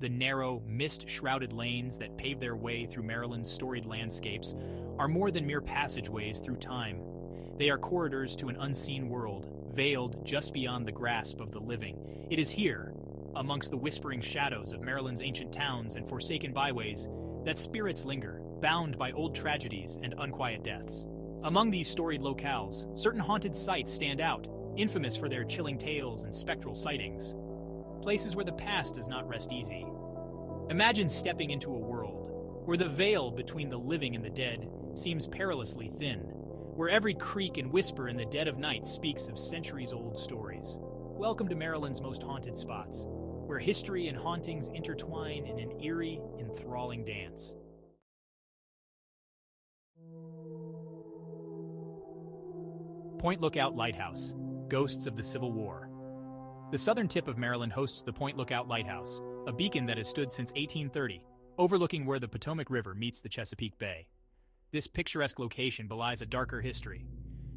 The narrow, mist-shrouded lanes that pave their way through Maryland's storied landscapes are more than mere passageways through time. They are corridors to an unseen world, veiled just beyond the grasp of the living. It is here, amongst the whispering shadows of Maryland's ancient towns and forsaken byways, that spirits linger, bound by old tragedies and unquiet deaths. Among these storied locales, certain haunted sites stand out, infamous for their chilling tales and spectral sightings. Places where the past does not rest easy. Imagine stepping into a world where the veil between the living and the dead seems perilously thin, where every creak and whisper in the dead of night speaks of centuries-old stories. Welcome to Maryland's most haunted spots, where history and hauntings intertwine in an eerie, enthralling dance. Point Lookout Lighthouse, Ghosts of the Civil War. The southern tip of Maryland hosts the Point Lookout Lighthouse, a beacon that has stood since 1830, overlooking where the Potomac River meets the Chesapeake Bay. This picturesque location belies a darker history.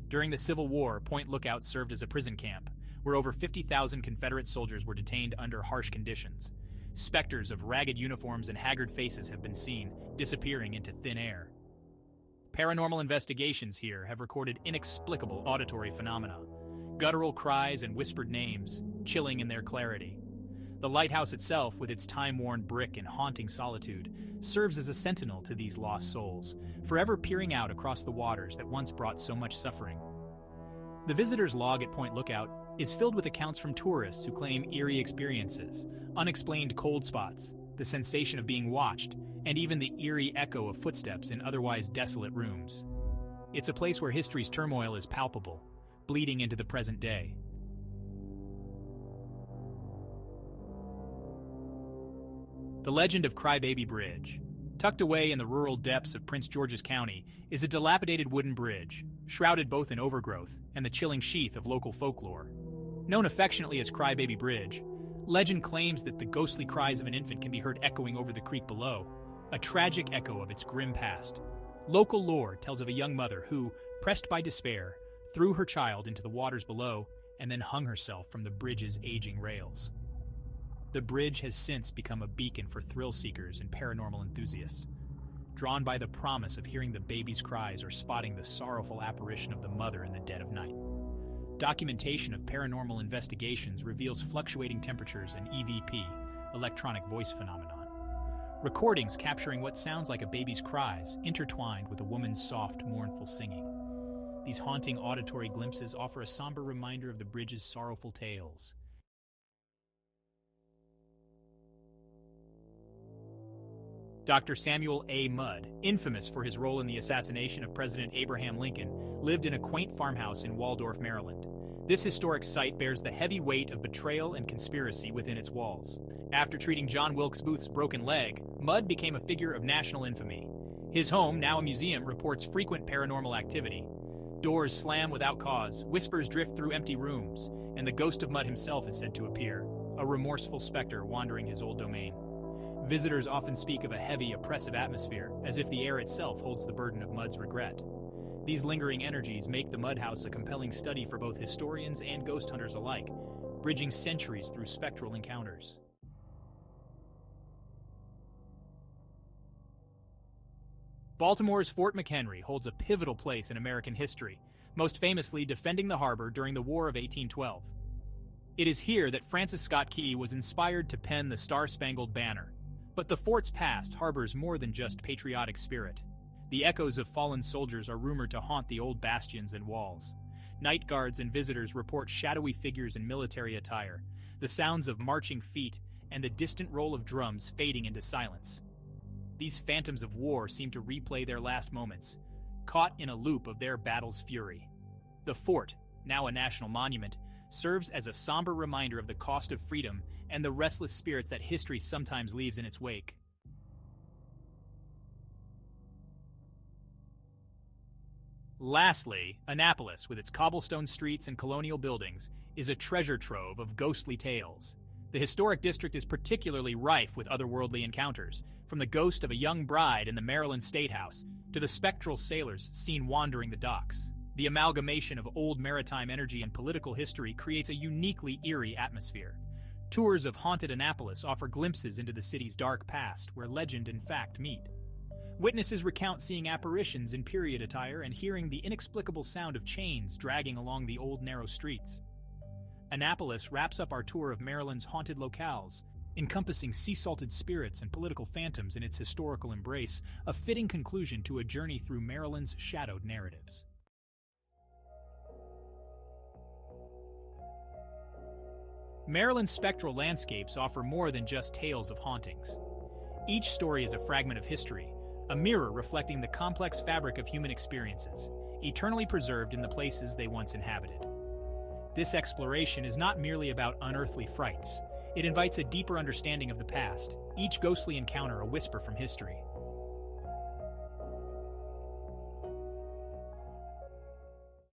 During the Civil War, Point Lookout served as a prison camp, where over 50,000 Confederate soldiers were detained under harsh conditions. Specters of ragged uniforms and haggard faces have been seen, disappearing into thin air. Paranormal investigations here have recorded inexplicable auditory phenomena, guttural cries and whispered names, chilling in their clarity. The lighthouse itself, with its time-worn brick and haunting solitude, serves as a sentinel to these lost souls, forever peering out across the waters that once brought so much suffering. The visitor's log at Point Lookout is filled with accounts from tourists who claim eerie experiences, unexplained cold spots, the sensation of being watched, and even the eerie echo of footsteps in otherwise desolate rooms. It's a place where history's turmoil is palpable, bleeding into the present day. The legend of Crybaby Bridge. Tucked away in the rural depths of Prince George's County is a dilapidated wooden bridge, shrouded both in overgrowth and the chilling sheath of local folklore. Known affectionately as Crybaby Bridge, legend claims that the ghostly cries of an infant can be heard echoing over the creek below, a tragic echo of its grim past. Local lore tells of a young mother who, pressed by despair, threw her child into the waters below and then hung herself from the bridge's aging rails. The bridge has since become a beacon for thrill seekers and paranormal enthusiasts, drawn by the promise of hearing the baby's cries or spotting the sorrowful apparition of the mother in the dead of night. Documentation of paranormal investigations reveals fluctuating temperatures and EVP, electronic voice phenomenon. Recordings capturing what sounds like a baby's cries intertwined with a woman's soft, mournful singing. These haunting auditory glimpses offer a somber reminder of the bridge's sorrowful tales. Dr. Samuel A. Mudd, infamous for his role in the assassination of President Abraham Lincoln, lived in a quaint farmhouse in Waldorf, Maryland. This historic site bears the heavy weight of betrayal and conspiracy within its walls. After treating John Wilkes Booth's broken leg, Mudd became a figure of national infamy. His home, now a museum, reports frequent paranormal activity. Doors slam without cause, whispers drift through empty rooms, and the ghost of Mudd himself is said to appear, a remorseful specter wandering his old domain. Visitors often speak of a heavy, oppressive atmosphere, as if the air itself holds the burden of Mudd's regret. These lingering energies make the Mudd House a compelling study for both historians and ghost hunters alike, bridging centuries through spectral encounters. Baltimore's Fort McHenry holds a pivotal place in American history, most famously defending the harbor during the War of 1812. It is here that Francis Scott Key was inspired to pen the Star-Spangled Banner. But the fort's past harbors more than just patriotic spirit. The echoes of fallen soldiers are rumored to haunt the old bastions and walls. Night guards and visitors report shadowy figures in military attire, the sounds of marching feet, and the distant roll of drums fading into silence. These phantoms of war seem to replay their last moments, caught in a loop of their battle's fury. The fort, now a national monument, serves as a somber reminder of the cost of freedom and the restless spirits that history sometimes leaves in its wake. Lastly, Annapolis, with its cobblestone streets and colonial buildings, is a treasure trove of ghostly tales. The historic district is particularly rife with otherworldly encounters, from the ghost of a young bride in the Maryland State House to the spectral sailors seen wandering the docks. The amalgamation of old maritime energy and political history creates a uniquely eerie atmosphere. Tours of haunted Annapolis offer glimpses into the city's dark past, where legend and fact meet. Witnesses recount seeing apparitions in period attire and hearing the inexplicable sound of chains dragging along the old narrow streets. Annapolis wraps up our tour of Maryland's haunted locales, encompassing sea-salted spirits and political phantoms in its historical embrace, a fitting conclusion to a journey through Maryland's shadowed narratives. Maryland's spectral landscapes offer more than just tales of hauntings. Each story is a fragment of history, a mirror reflecting the complex fabric of human experiences, eternally preserved in the places they once inhabited. This exploration is not merely about unearthly frights. It invites a deeper understanding of the past, each ghostly encounter a whisper from history.